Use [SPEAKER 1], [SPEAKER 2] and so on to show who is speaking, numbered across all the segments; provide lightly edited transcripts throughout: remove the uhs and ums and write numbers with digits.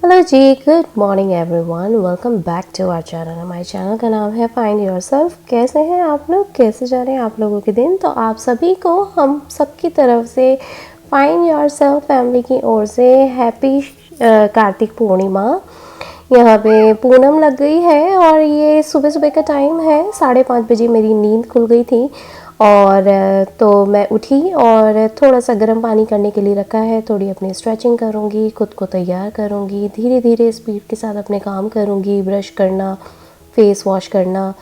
[SPEAKER 1] Hello ji, good morning everyone, welcome back to our channel. हमारे channel का नाम है फाइंड योरसेल्फ। कैसे हैं आप लोग, कैसे जा रहे हैं आप लोगों के दिन? तो आप सभी को हम सबकी तरफ से फाइंड योरसेल्फ फैमिली की ओर से हैप्पी कार्तिक पूर्णिमा। यहाँ पे पूनम लग गई है और ये सुबह सुबह का टाइम है। 5:30 बजे मेरी नींद खुल गई थी और तो मैं उठी और थोड़ा सा गर्म पानी करने के लिए रखा है। थोड़ी अपनी स्ट्रेचिंग करूँगी, खुद को तैयार करूँगी, धीरे धीरे स्पीड के साथ अपने काम करूँगी। ब्रश करना, फेस वॉश करना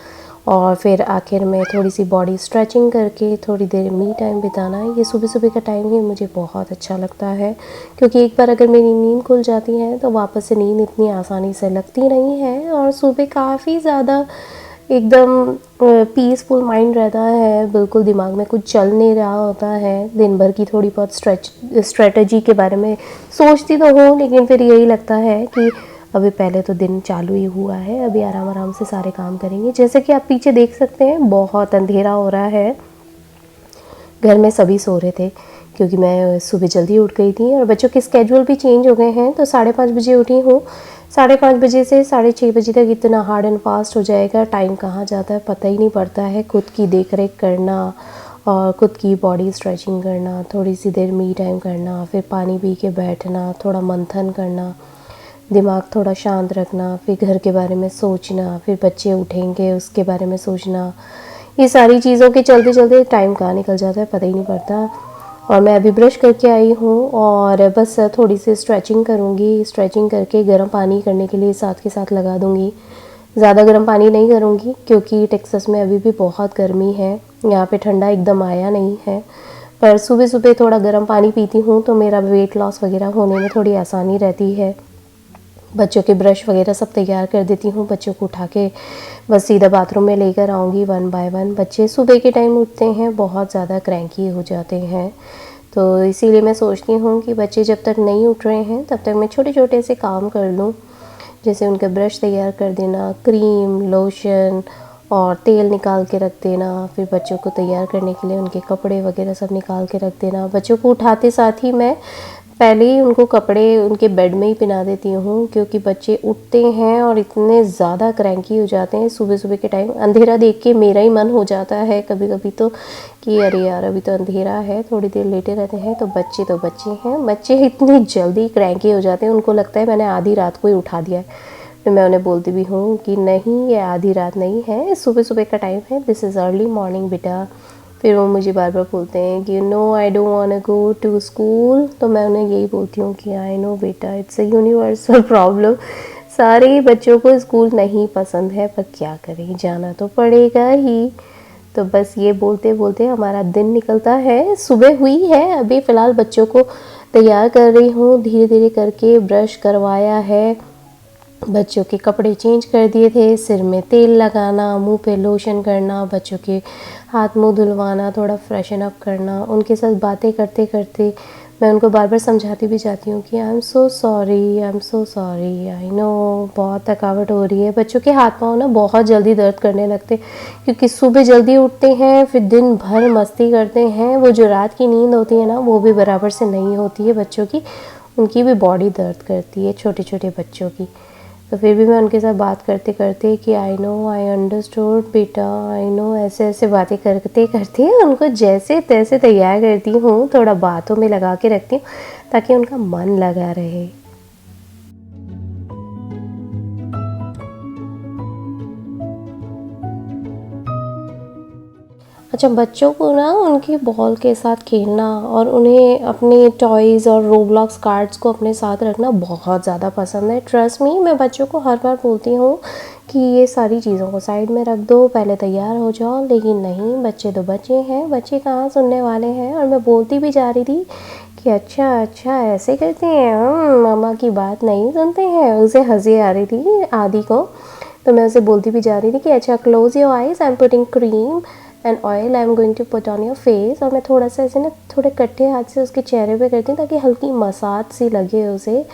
[SPEAKER 1] और फिर आखिर में थोड़ी सी बॉडी स्ट्रेचिंग करके थोड़ी देर मी टाइम बिताना। ये सुबह सुबह का टाइम ही मुझे बहुत अच्छा लगता है, क्योंकि एक बार अगर मेरी नींद खुल जाती है तो वापस से नींद इतनी आसानी से लगती नहीं है। और सुबह काफ़ी ज़्यादा एकदम पीसफुल माइंड रहता है, बिल्कुल दिमाग में कुछ चल नहीं रहा होता है। दिन भर की थोड़ी बहुत स्ट्रेटजी के बारे में सोचती तो हूँ, लेकिन फिर यही लगता है कि अभी पहले तो दिन चालू ही हुआ है, अभी आराम आराम से सारे काम करेंगे। जैसे कि आप पीछे देख सकते हैं, बहुत अंधेरा हो रहा है। घर में सभी सो रहे थे क्योंकि मैं सुबह जल्दी उठ गई थी और बच्चों के स्केड्यूल भी चेंज हो गए हैं। तो 5:30 बजे उठी हूँ। 5:30 बजे से 6:30 बजे तक इतना हार्ड एंड फास्ट हो जाएगा, टाइम कहाँ जाता है पता ही नहीं पड़ता है। खुद की देख रेख करना और खुद की बॉडी स्ट्रेचिंग करना, थोड़ी सी देर मी टाइम करना, फिर पानी पी के बैठना, थोड़ा मंथन करना, दिमाग थोड़ा शांत रखना, फिर घर के बारे में सोचना, फिर बच्चे उठेंगे उसके बारे में सोचना। ये सारी चीज़ों के चलते चलते टाइम कहाँ निकल जाता है पता ही नहीं पड़ता। और मैं अभी ब्रश करके आई हूँ और बस थोड़ी सी स्ट्रेचिंग करूँगी। स्ट्रेचिंग करके गर्म पानी करने के लिए साथ के साथ लगा दूँगी। ज़्यादा गर्म पानी नहीं करूँगी क्योंकि टेक्सास में अभी भी बहुत गर्मी है, यहाँ पे ठंडा एकदम आया नहीं है। पर सुबह सुबह थोड़ा गर्म पानी पीती हूँ तो मेरा वेट लॉस वगैरह होने में थोड़ी आसानी रहती है। बच्चों के ब्रश वगैरह सब तैयार कर देती हूँ। बच्चों को उठा के बस सीधा बाथरूम में लेकर आऊँगी 1 बाय 1। बच्चे सुबह के टाइम उठते हैं, बहुत ज़्यादा क्रैंकी हो जाते हैं, तो इसीलिए मैं सोचती हूँ कि बच्चे जब तक नहीं उठ रहे हैं तब तक मैं छोटे छोटे से काम कर लूँ। जैसे उनके ब्रश तैयार कर देना, क्रीम, लोशन और तेल निकाल के रख देना, फिर बच्चों को तैयार करने के लिए उनके कपड़े वगैरह सब निकाल के रख देना। बच्चों को उठाते साथ ही मैं पहले ही उनको कपड़े उनके बेड में ही पहना देती हूँ, क्योंकि बच्चे उठते हैं और इतने ज़्यादा क्रैंकी हो जाते हैं सुबह सुबह के टाइम। अंधेरा देख के मेरा ही मन हो जाता है कभी कभी तो कि अरे यार अभी तो अंधेरा है, थोड़ी देर लेटे रहते हैं। तो बच्चे हैं, बच्चे इतनी जल्दी क्रैंकी हो जाते हैं, उनको लगता है मैंने आधी रात को ही उठा दिया है। तो मैं उन्हें बोलती भी हूँ कि नहीं, ये आधी रात नहीं है, सुबह सुबह का टाइम है, दिस इज़ अर्ली मॉर्निंग बेटा। फिर वो मुझे बार बार बोलते हैं कि no I don't want to go to school. तो मैं उन्हें यही बोलती हूँ कि आई नो बेटा, इट्स अ यूनिवर्सल प्रॉब्लम। सारे बच्चों को स्कूल नहीं पसंद है, पर क्या करें, जाना तो पड़ेगा ही। तो बस ये बोलते बोलते हमारा दिन निकलता है। सुबह हुई है, अभी फ़िलहाल बच्चों को तैयार कर रही हूँ, धीरे धीरे करके ब्रश करवाया है बच्चों के कपड़े चेंज कर दिए थे, सिर में तेल लगाना, मुंह पे लोशन करना, बच्चों के हाथ मुंह धुलवाना, थोड़ा फ्रेशन अप करना। उनके साथ बातें करते करते मैं उनको बार बार समझाती भी जाती हूँ कि I am so sorry, I am so sorry, I know बहुत थकावट हो रही है। बच्चों के हाथ पाँव ना बहुत जल्दी दर्द करने लगते, क्योंकि सुबह जल्दी उठते हैं, फिर दिन भर मस्ती करते हैं। वो जो रात की नींद होती है ना, वो भी बराबर से नहीं होती है बच्चों की, उनकी भी बॉडी दर्द करती है, छोटे छोटे बच्चों की। तो फिर भी मैं उनके साथ बात करते करते कि आई नो, आई अंडरस्टूड बेटा, आई नो, ऐसे ऐसे बातें करते करते उनको जैसे तैसे तैयार करती हूँ, थोड़ा बातों में लगा के रखती हूँ ताकि उनका मन लगा रहे। अच्छा, बच्चों को ना उनके बॉल के साथ खेलना और उन्हें अपने टॉयज़ और रोब्लॉक्स कार्ड्स को अपने साथ रखना बहुत ज़्यादा पसंद है। ट्रस्ट मी, मैं बच्चों को हर बार बोलती हूँ कि ये सारी चीज़ों को साइड में रख दो, पहले तैयार हो जाओ, लेकिन नहीं, बच्चे तो बच्चे हैं, बच्चे कहाँ सुनने वाले हैं। और मैं बोलती भी जा रही थी कि अच्छा अच्छा ऐसे करते हैं, मम्मा की बात नहीं सुनते हैं। उसे हंसी आ रही थी आदि को, तो मैं उसे बोलती भी जा रही थी कि अच्छा, close your eyes, I am putting cream and oil, I am going to put on your face. और मैं थोड़ा सा ऐसे ना थोड़े कट्टे हाथ से उसके चेहरे पे करती हूँ ताकि हल्की मसाज सी लगे उसे।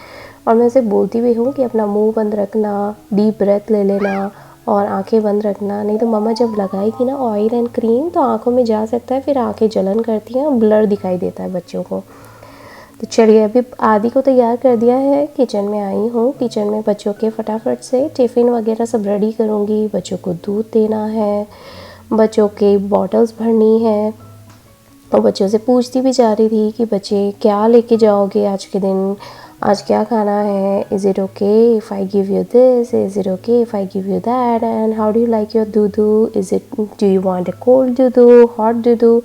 [SPEAKER 1] और मैं उसे बोलती भी हूँ कि अपना मुंह बंद रखना, डीप ब्रेथ ले लेना और आंखें बंद रखना, नहीं तो मम्मा जब लगाएगी ना ऑयल एंड क्रीम तो आंखों में जा सकता है, फिर आंखें जलन करती हैं और ब्लर दिखाई देता है बच्चों को। तो चलिए, अभी आदि को तैयार कर दिया है, किचन में आई हूँ। किचन में बच्चों के फटाफट से टिफ़िन वगैरह सब रेडी करूँगी। बच्चों को दूध देना है, बच्चों के बॉटल्स भरनी है, और बच्चों से पूछती भी जा रही थी कि बच्चे क्या लेके जाओगे आज के दिन, आज क्या खाना है, is it okay if I give you this, is it okay if I give you that, and how do you like your दूधू, is it, do you want a cold दूधू, हॉट दूधू।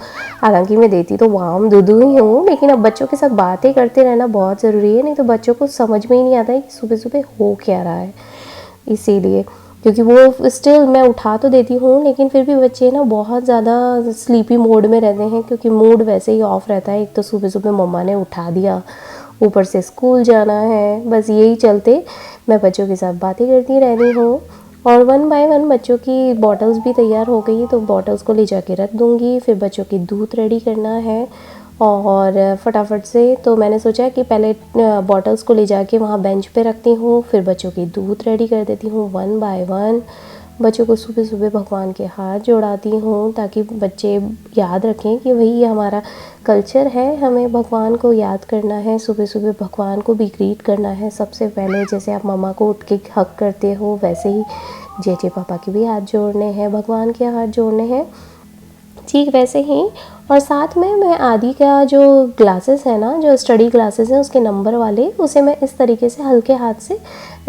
[SPEAKER 1] हालांकि मैं देती तो वार्म दूधू ही हूँ, लेकिन अब बच्चों के साथ बातें करते रहना बहुत ज़रूरी है, नहीं तो बच्चों को समझ में ही नहीं आता है कि सुबह सुबह हो क्या रहा है। इसीलिए, क्योंकि वो स्टिल मैं उठा तो देती हूँ, लेकिन फिर भी बच्चे ना बहुत ज़्यादा स्लीपी मोड में रहते हैं, क्योंकि मूड वैसे ही ऑफ रहता है। एक तो सुबह सुबह मम्मा ने उठा दिया, ऊपर से स्कूल जाना है, बस यही चलते मैं बच्चों के साथ बातें करती रह रही हूँ। और वन बाय वन बच्चों की बॉटल्स भी तैयार हो गई, तो बॉटल्स को ले जाके रख दूँगी। फिर बच्चों की दूध रेडी करना है और फटाफट से, तो मैंने सोचा कि पहले बॉटल्स को ले जाके वहाँ बेंच पे रखती हूँ, फिर बच्चों की दूध रेडी कर देती हूँ वन बाय वन। बच्चों को सुबह सुबह भगवान के हाथ जोड़ाती हूँ ताकि बच्चे याद रखें कि वही ये हमारा कल्चर है, हमें भगवान को याद करना है, सुबह सुबह भगवान को भी ग्रीट करना है सबसे पहले। जैसे आप मम्मा को उठ के हक करते हो, वैसे ही जेजे पापा के भी हाथ जोड़ने हैं, भगवान के हाथ जोड़ने हैं, ठीक वैसे ही। और साथ में मैं आदि का जो ग्लासेस है ना, जो स्टडी ग्लासेस हैं उसके नंबर वाले, उसे मैं इस तरीके से हल्के हाथ से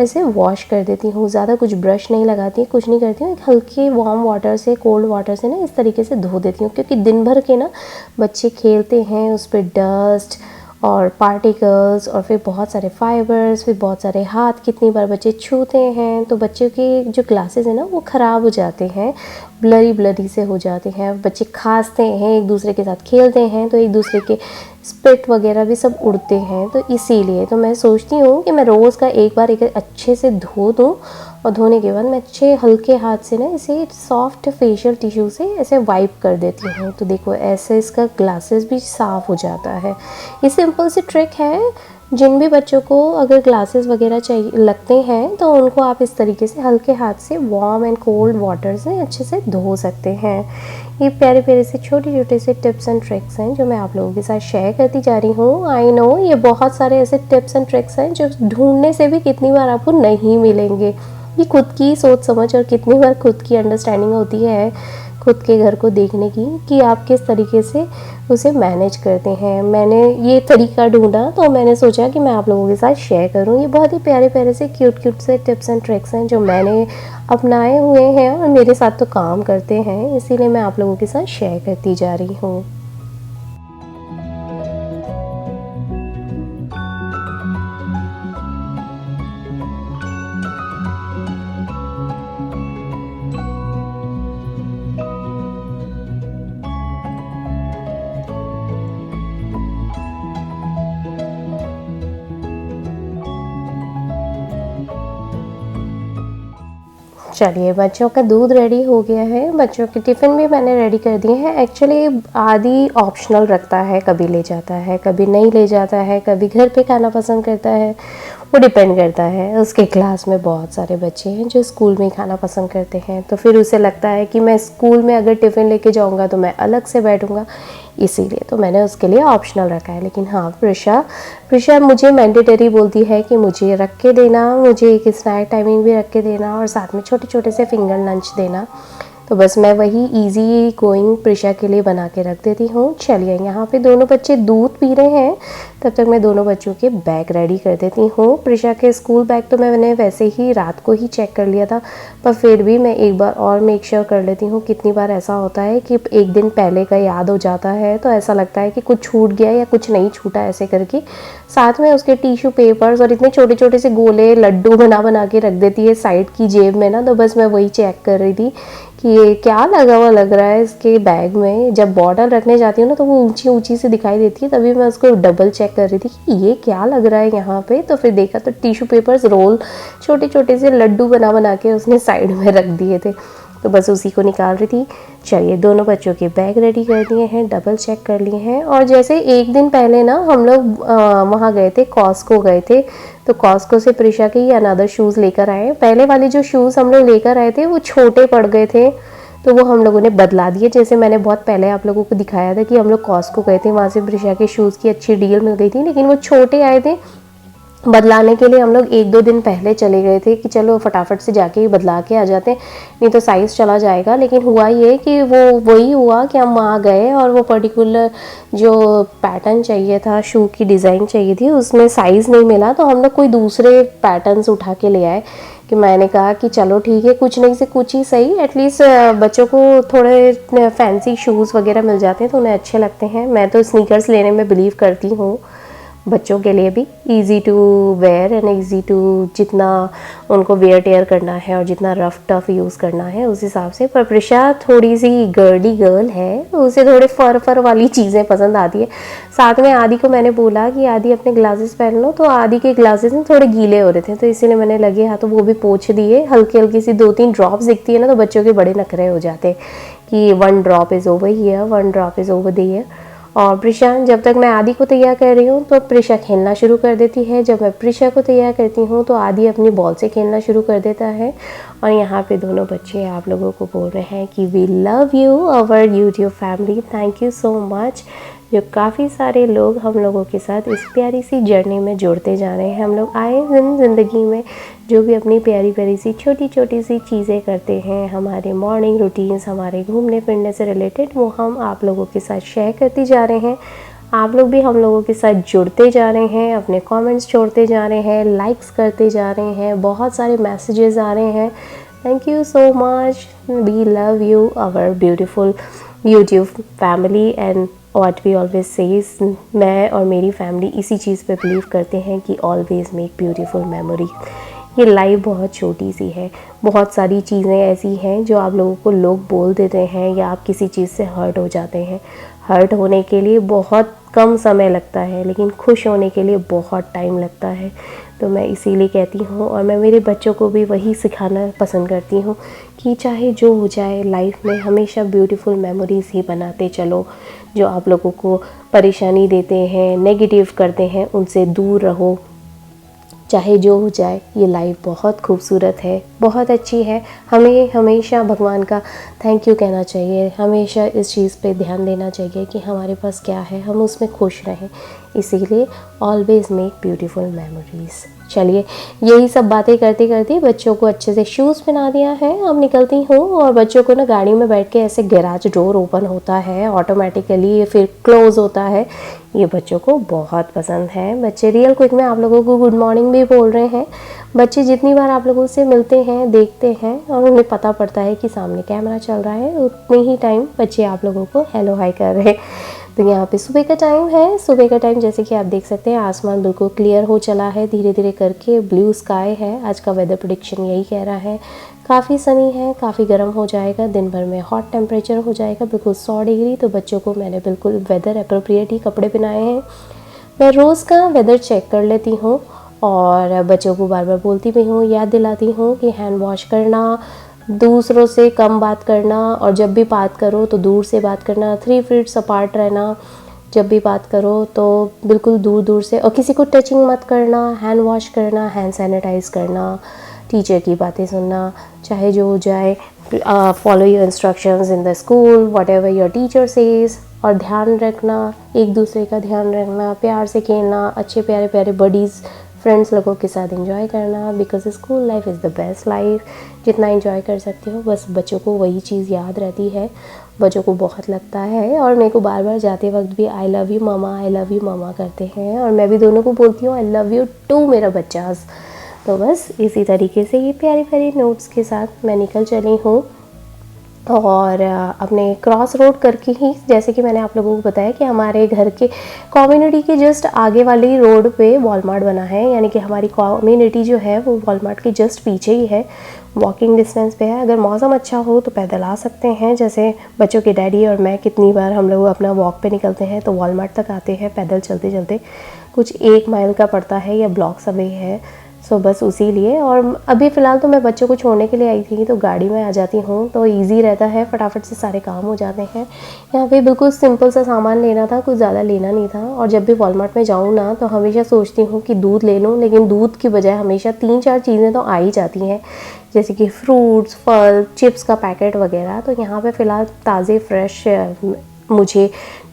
[SPEAKER 1] ऐसे वॉश कर देती हूँ। ज़्यादा कुछ ब्रश नहीं लगाती, कुछ नहीं करती हूँ, एक हल्के वार्म वाटर से, कोल्ड वाटर से ना इस तरीके से धो देती हूँ, क्योंकि दिन भर के ना बच्चे खेलते हैं, उस पर डस्ट और पार्टिकल्स और फिर बहुत सारे फाइबर्स, फिर बहुत सारे हाथ कितनी बार बच्चे छूते हैं, तो बच्चों के जो ग्लासेस हैं ना वो ख़राब हो जाते हैं, ब्लरी ब्लरी से हो जाते हैं। बच्चे खांसते हैं, एक दूसरे के साथ खेलते हैं, तो एक दूसरे के स्पिट वगैरह भी सब उड़ते हैं। तो इसीलिए तो मैं सोचती हूँ कि मैं रोज़ का एक बार एक अच्छे से धो दूँ, और धोने के बाद मैं अच्छे हल्के हाथ से ना इसे सॉफ्ट फेशियल टिश्यू से ऐसे वाइप कर देती हूँ। तो देखो ऐसे इसका ग्लासेस भी साफ़ हो जाता है। ये सिंपल सी ट्रिक है, जिन भी बच्चों को अगर ग्लासेस वगैरह चाहिए लगते हैं तो उनको आप इस तरीके से हल्के हाथ से वार्म एंड कोल्ड वाटर से अच्छे से धो सकते हैं। ये प्यारे प्यारे से छोटे छोटे से टिप्स एंड ट्रिक्स हैं जो मैं आप लोगों के साथ शेयर करती जा रही हूँ। आई नो ये बहुत सारे ऐसे टिप्स एंड ट्रिक्स हैं जो ढूंढने से भी कितनी बार आपको नहीं मिलेंगे। ये खुद की सोच समझ और कितनी बार खुद की अंडरस्टैंडिंग होती है खुद के घर को देखने की, कि आप किस तरीके से उसे मैनेज करते हैं। मैंने ये तरीका ढूंढा तो मैंने सोचा कि मैं आप लोगों के साथ शेयर करूं। ये बहुत ही प्यारे प्यारे से क्यूट क्यूट से टिप्स एंड ट्रिक्स हैं जो मैंने अपनाए हुए हैं और मेरे साथ तो काम करते हैं, इसीलिए मैं आप लोगों के साथ शेयर करती जा रही हूँ। चलिए, बच्चों का दूध रेडी हो गया है, बच्चों के टिफ़िन भी मैंने रेडी कर दिए हैं। एक्चुअली आदि ऑप्शनल रखता है, कभी ले जाता है, कभी नहीं ले जाता है, कभी घर पे खाना पसंद करता है, वो डिपेंड करता है। उसके क्लास में बहुत सारे बच्चे हैं जो स्कूल में खाना पसंद करते हैं, तो फिर उसे लगता है कि मैं स्कूल में अगर टिफ़िन लेके जाऊँगा तो मैं अलग से बैठूँगा, इसीलिए तो मैंने उसके लिए ऑप्शनल रखा है। लेकिन हाँ, प्रिशा मुझे मैंडेटरी बोलती है कि मुझे रख के देना, मुझे एक स्नैक टाइमिंग भी रख के देना और साथ में छोटे छोटे से फिंगर लंच देना। तो बस मैं वही इजी गोइंग प्रिशा के लिए बना के रख देती हूँ। चलिए, यहाँ पे दोनों बच्चे दूध पी रहे हैं, तब तक मैं दोनों बच्चों के बैग रेडी कर देती हूँ। प्रिशा के स्कूल बैग तो मैंने वैसे ही रात को ही चेक कर लिया था, पर फिर भी मैं एक बार और मेक श्योर कर लेती हूँ। कितनी बार ऐसा होता है कि एक दिन पहले का याद हो जाता है, तो ऐसा लगता है कि कुछ छूट गया या कुछ नहीं छूटा, ऐसे करके साथ में उसके टिश्यू पेपर्स और इतने छोटे छोटे से गोले लड्डू बना के रख देती है साइड की जेब में ना। तो बस मैं वही चेक कर रही थी कि ये क्या लगा हुआ लग रहा है इसके बैग में। जब बॉटल रखने जाती हूँ ना तो वो ऊंची ऊंची से दिखाई देती है, तभी मैं उसको डबल चेक कर रही थी कि ये क्या लग रहा है यहाँ पे। तो फिर देखा तो टिश्यू पेपर्स रोल छोटे छोटे से लड्डू बना के उसने साइड में रख दिए थे, तो बस उसी को निकाल रही थी। चलिए, दोनों बच्चों के बैग रेडी कर दिए हैं, डबल चेक कर लिए हैं। और जैसे एक दिन पहले ना हम लोग वहाँ गए थे, कॉस्को गए थे, तो कॉस्को से प्रिशा के ही अनदर शूज़ लेकर आए। पहले वाले जो शूज़ हम लोग लेकर आए थे वो छोटे पड़ गए थे, तो वो हम लोगों ने बदला दिए। जैसे मैंने बहुत पहले आप लोगों को दिखाया था कि हम लोग कॉस्को गए थे, वहाँ से प्रिशा के शूज़ की अच्छी डील मिल गई थी, लेकिन वो छोटे आए थे। बदलाने के लिए हम लोग 1-2 दिन पहले चले गए थे कि चलो फटाफट से जाके ही बदला के आ जाते हैं, नहीं तो साइज़ चला जाएगा। लेकिन हुआ ये कि वो वही हुआ कि हम वहाँ गए और वो पर्टिकुलर जो पैटर्न चाहिए था, शू की डिज़ाइन चाहिए थी, उसमें साइज़ नहीं मिला, तो हम लोग कोई दूसरे पैटर्न्स उठा के ले आए। कि मैंने कहा कि चलो ठीक है, कुछ नहीं से कुछ ही सही, एटलीस्ट बच्चों को थोड़े फैंसी शूज़ वगैरह मिल जाते हैं तो उन्हें अच्छे लगते हैं। मैं तो स्नीकर्स लेने में बिलीव करती हूँ, बच्चों के लिए भी easy to wear and easy to, जितना उनको वेयर टेयर करना है और जितना रफ टफ यूज़ करना है उस हिसाब से। पर प्रिशा थोड़ी सी गर्ली गर्ल है, उसे थोड़े फर वाली चीज़ें पसंद आती है। साथ में आदि को मैंने बोला कि आदि अपने ग्लासेस पहन लो, तो आदि के ग्लासेस में थोड़े गीले हो रहे थे, तो इसीलिए मैंने लगे हाथों वो भी पोंछ दिए। हल्की हल्की सी 2-3 ड्रॉप्स दिखती है ना तो बच्चों के बड़े नखरे हो जाते हैं कि 1 drop is over here, 1 drop is over there. और प्रिशा, जब तक मैं आदि को तैयार कर रही हूँ तो प्रिशा खेलना शुरू कर देती है। जब मैं प्रिशा को तैयार करती हूँ तो आदि अपनी बॉल से खेलना शुरू कर देता है। और यहाँ पे दोनों बच्चे आप लोगों को बोल रहे हैं कि we love you our YouTube family, thank you so much. जो काफ़ी सारे लोग हम लोगों के साथ इस प्यारी सी जर्नी में जुड़ते जा रहे हैं। हम लोग आए दिन ज़िंदगी में जो भी अपनी प्यारी प्यारी सी छोटी छोटी सी चीज़ें करते हैं, हमारे मॉर्निंग रूटीन्स, हमारे घूमने फिरने से रिलेटेड, वो हम आप लोगों के साथ शेयर करते जा रहे हैं। आप लोग भी हम लोगों के साथ जुड़ते जा रहे हैं, अपने कमेंट्स छोड़ते जा रहे हैं, लाइक्स करते जा रहे हैं, बहुत सारे मैसेजेस आ रहे हैं। Thank you so much, we love you our beautiful YouTube family and what we always says, मैं और मेरी फैमिली इसी चीज़ पे बिलीव करते हैं कि ऑलवेज मेक ब्यूटीफुल मेमोरी। ये लाइफ बहुत छोटी सी है, बहुत सारी चीज़ें ऐसी हैं जो आप लोगों को लोग बोल देते हैं या आप किसी चीज़ से हर्ट हो जाते हैं। हर्ट होने के लिए बहुत कम समय लगता है, लेकिन खुश होने के लिए बहुत टाइम लगता है। तो मैं इसीलिए कहती हूँ और मैं मेरे बच्चों को भी वही सिखाना पसंद करती हूँ कि चाहे जो हो जाए लाइफ में हमेशा ब्यूटीफुल मेमोरीज़ ही बनाते चलो। जो आप लोगों को परेशानी देते हैं, नेगेटिव करते हैं, उनसे दूर रहो। चाहे जो हो जाए, ये लाइफ बहुत खूबसूरत है, बहुत अच्छी है। हमें हमेशा भगवान का थैंक यू कहना चाहिए, हमेशा इस चीज़ पे ध्यान देना चाहिए कि हमारे पास क्या है, हम उसमें खुश रहें। इसीलिए ऑलवेज़ मेक ब्यूटीफुल मेमोरीज़। चलिए, यही सब बातें करते करते बच्चों को अच्छे से शूज़ पहना दिया है। अब निकलती हूँ और बच्चों को ना गाड़ी में बैठ के ऐसे गैराज डोर ओपन होता है ऑटोमेटिकली, फिर क्लोज़ होता है, ये बच्चों को बहुत पसंद है। बच्चे रियल क्विक में आप लोगों को गुड मॉर्निंग भी बोल रहे हैं। बच्चे जितनी बार आप लोगों से मिलते हैं, देखते हैं और उन्हें पता पड़ता है कि सामने कैमरा चल रहा है, उतने ही टाइम बच्चे आप लोगों को हेलो हाय कर रहे हैं। तो यहाँ पे सुबह का टाइम है। सुबह का टाइम जैसे कि आप देख सकते हैं, आसमान बिल्कुल क्लियर हो चला है, धीरे धीरे करके ब्लू स्काई है। आज का वेदर प्रेडिक्शन यही कह रहा है, काफ़ी सनी है, काफ़ी गर्म हो जाएगा, दिन भर में हॉट टेम्परेचर हो जाएगा बिल्कुल 100 डिग्री। तो बच्चों को मैंने बिल्कुल वेदर अप्रोप्रिएट ही कपड़े पहनाए हैं। मैं रोज़ का वेदर चेक कर लेती हूँ और बच्चों को बार बार बोलती भी हूँ, याद दिलाती हूँ कि हैंड वॉश करना, दूसरों से कम बात करना, और जब भी बात करो तो दूर से बात करना, 3 फीट्स अपार्ट रहना, जब भी बात करो तो बिल्कुल दूर दूर से, और किसी को टचिंग मत करना, हैंड वॉश करना, हैंड सैनिटाइज करना, टीचर की बातें सुनना, चाहे जो हो जाए, follow your instructions in the school, what ever your teacher says, और ध्यान रखना, एक दूसरे का ध्यान रखना, प्यार से खेलना, अच्छे प्यारे प्यारे बडीज़ फ्रेंड्स लोगों के साथ एंजॉय करना, because school life is the best life. जितना एंजॉय कर सकते हो, बस बच्चों को वही चीज़ याद रहती है, बच्चों को बहुत लगता है, और मेरे को बार बार जाते वक्त भी I love you mama, I love you mama करते हैं, और मैं भी दोनों को बोलती हूँ आई लव यू टू मेरा बच्चास। तो बस इसी तरीके से ये प्यारी प्यारी नोट्स के साथ मैं निकल चली हूँ, और अपने क्रॉस रोड करके ही, जैसे कि मैंने आप लोगों को बताया कि हमारे घर के कम्युनिटी के जस्ट आगे वाली रोड पे वॉलमार्ट बना है, यानी कि हमारी कम्युनिटी जो है वो वॉलमार्ट के जस्ट पीछे ही है, वॉकिंग डिस्टेंस पे है। अगर मौसम अच्छा हो तो पैदल आ सकते हैं, जैसे बच्चों के डैडी और मैं कितनी बार हम लोग अपना वॉक पे निकलते हैं तो वॉलमार्ट तक आते हैं पैदल चलते चलते, कुछ 1 माइल का पड़ता है या ब्लॉक्स अवे है। सो बस उसी लिए, और अभी फ़िलहाल तो मैं बच्चों को छोड़ने के लिए आई थी, तो गाड़ी में आ जाती हूँ तो इजी रहता है, फटाफट से सारे काम हो जाते हैं। यहाँ पे बिल्कुल सिंपल सा सामान लेना था, कुछ ज़्यादा लेना नहीं था, और जब भी वॉलमार्ट में जाऊँ ना तो हमेशा सोचती हूँ कि दूध ले लूँ, लेकिन दूध की बजाय हमेशा 3-4 चीज़ें तो आ ही जाती हैं, जैसे कि फ्रूट्स, फल, चिप्स का पैकेट वगैरह। तो यहाँ पे फ़िलहाल ताज़े फ्रेश मुझे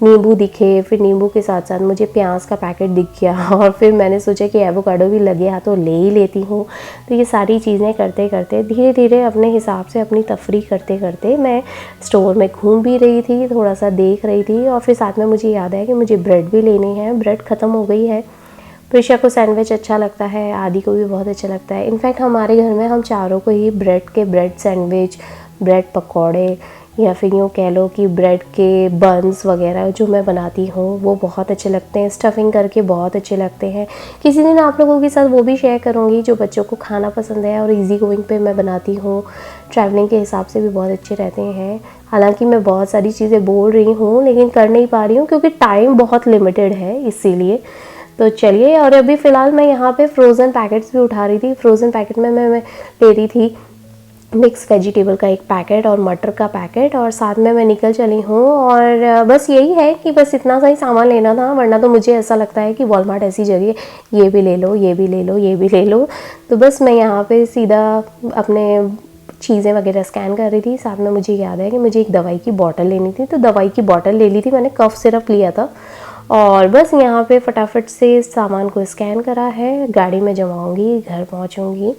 [SPEAKER 1] नींबू दिखे, फिर नींबू के साथ साथ मुझे प्याज का पैकेट दिख गया, और फिर मैंने सोचा कि एवोकाडो भी लगे हाथ तो ले ही लेती हूँ। तो ये सारी चीज़ें करते करते धीरे धीरे अपने हिसाब से अपनी तफरीह करते करते मैं स्टोर में घूम भी रही थी, थोड़ा सा देख रही थी, और फिर साथ में मुझे याद है कि मुझे ब्रेड भी लेनी है, ब्रेड ख़त्म हो गई है। प्रिशा को सैंडविच अच्छा लगता है, आदि को भी बहुत अच्छा लगता है। इनफैक्ट हमारे घर में हम चारों को ही ब्रेड सैंडविच, ब्रेड पकौड़े, या फिर यूँ कह लो कि ब्रेड के बन्स वगैरह जो मैं बनाती हूँ वो बहुत अच्छे लगते हैं, स्टफिंग करके बहुत अच्छे लगते हैं। किसी दिन आप लोगों के साथ वो भी शेयर करूँगी जो बच्चों को खाना पसंद है, और इजी गोइंग पे मैं बनाती हूँ, ट्रैवलिंग के हिसाब से भी बहुत अच्छे रहते हैं। हालांकि मैं बहुत सारी चीज़ें बोल रही हूँ लेकिन कर नहीं पा रही हूँ क्योंकि टाइम बहुत लिमिटेड है, इसीलिए। तो चलिए, और अभी फ़िलहाल मैं यहाँ पे फ्रोज़न पैकेट्स भी उठा रही थी। फ्रोज़न पैकेट में मैं ले रही थी मिक्स वेजिटेबल का एक पैकेट और मटर का पैकेट, और साथ में मैं निकल चली हूँ। और बस यही है कि बस इतना सा ही सामान लेना था, वरना तो मुझे ऐसा लगता है कि वॉलमार्ट ऐसी जगह है, ये भी ले लो, ये भी ले लो, ये भी ले लो। तो बस मैं यहाँ पे सीधा अपने चीज़ें वगैरह स्कैन कर रही थी। साथ में मुझे याद है कि मुझे एक दवाई की बॉटल लेनी थी, तो दवाई की बॉटल ले ली थी मैंने, कफ सिरप लिया था, और बस यहाँ पे फटाफट से सामान को स्कैन करा है, गाड़ी में जमाऊँगी, घर पहुँचूँगी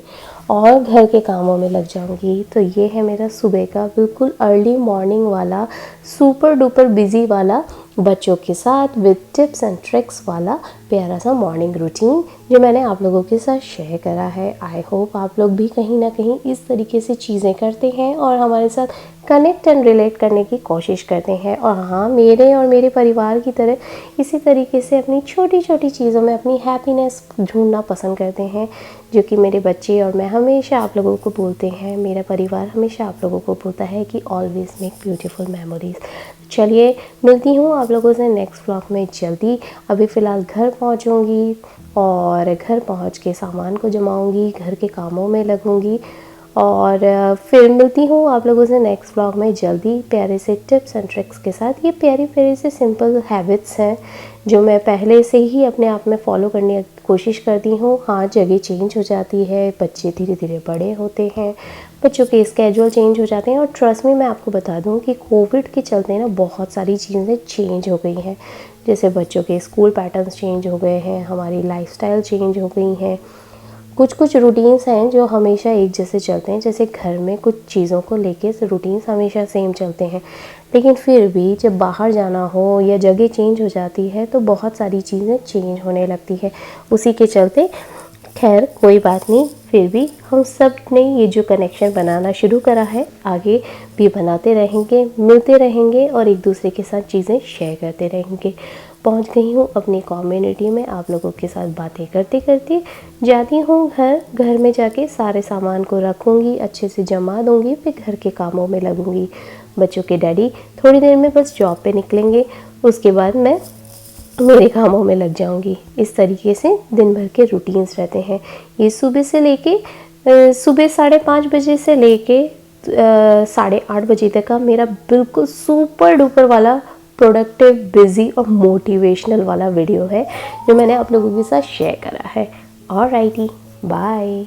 [SPEAKER 1] और घर के कामों में लग जाऊँगी। तो ये है मेरा सुबह का बिल्कुल अर्ली मॉर्निंग वाला सुपर डुपर बिजी वाला, बच्चों के साथ विद टिप्स एंड ट्रिक्स वाला प्यारा सा मॉर्निंग रूटीन जो मैंने आप लोगों के साथ शेयर करा है। आई होप आप लोग भी कहीं ना कहीं इस तरीके से चीज़ें करते हैं और हमारे साथ कनेक्ट एंड रिलेट करने की कोशिश करते हैं, और हाँ, मेरे और मेरे परिवार की तरह इसी तरीके से अपनी छोटी छोटी चीज़ों में अपनी हैप्पीनेस ढूंढना पसंद करते हैं, जो कि मेरे बच्चे और मैं हमेशा आप लोगों को बोलते हैं, मेरा परिवार हमेशा आप लोगों को बोलता है कि ऑलवेज मेक ब्यूटीफुल मेमोरीज। चलिए, मिलती हूँ आप लोगों से नेक्स्ट व्लॉग में जल्दी। अभी फ़िलहाल घर पहुँचूँगी और घर पहुँच के सामान को जमाऊँगी, घर के कामों में लगूँगी, और फिर मिलती हूँ आप लोगों से नेक्स्ट व्लॉग में जल्दी प्यारे से टिप्स एंड ट्रिक्स के साथ। ये प्यारी प्यारी से सिंपल हैबिट्स हैं जो मैं पहले से ही अपने आप में फॉलो करने की कोशिश करती हूँ। हाँ, जगह चेंज हो जाती है, बच्चे धीरे धीरे बड़े होते हैं, बच्चों के स्केड्यूल चेंज हो जाते हैं, और ट्रस्ट में मैं आपको बता दूँ कि कोविड के चलते ना बहुत सारी चीज़ें चेंज हो गई हैं। जैसे बच्चों के स्कूल पैटर्न्स चेंज हो गए हैं, हमारी लाइफस्टाइल चेंज हो गई हैं, कुछ कुछ रूटीन्स हैं जो हमेशा एक जैसे चलते हैं। जैसे घर में कुछ चीज़ों को लेके रूटीन्स हमेशा सेम चलते हैं, लेकिन फिर भी जब बाहर जाना हो या जगह चेंज हो जाती है तो बहुत सारी चीज़ें चेंज होने लगती है। उसी के चलते खैर कोई बात नहीं, फिर भी हम सब ने ये जो कनेक्शन बनाना शुरू करा है आगे भी बनाते रहेंगे, मिलते रहेंगे और एक दूसरे के साथ चीज़ें शेयर करते रहेंगे। पहुंच गई हूँ अपनी कम्युनिटी में, आप लोगों के साथ बातें करते करते जाती हूँ घर में जाके सारे सामान को रखूँगी, अच्छे से जमा दूँगी, फिर घर के कामों में लगूँगी। बच्चों के डैडी थोड़ी देर में बस जॉब पे निकलेंगे, उसके बाद मैं मेरे कामों में लग जाऊंगी। इस तरीके से दिन भर के रूटीन्स रहते हैं। ये सुबह से लेके सुबह 5:30 बजे से लेके 8:30 बजे तक का मेरा बिल्कुल सुपर डुपर वाला प्रोडक्टिव, बिजी और मोटिवेशनल वाला वीडियो है जो मैंने आप लोगों के साथ शेयर करा है। Alrighty, bye.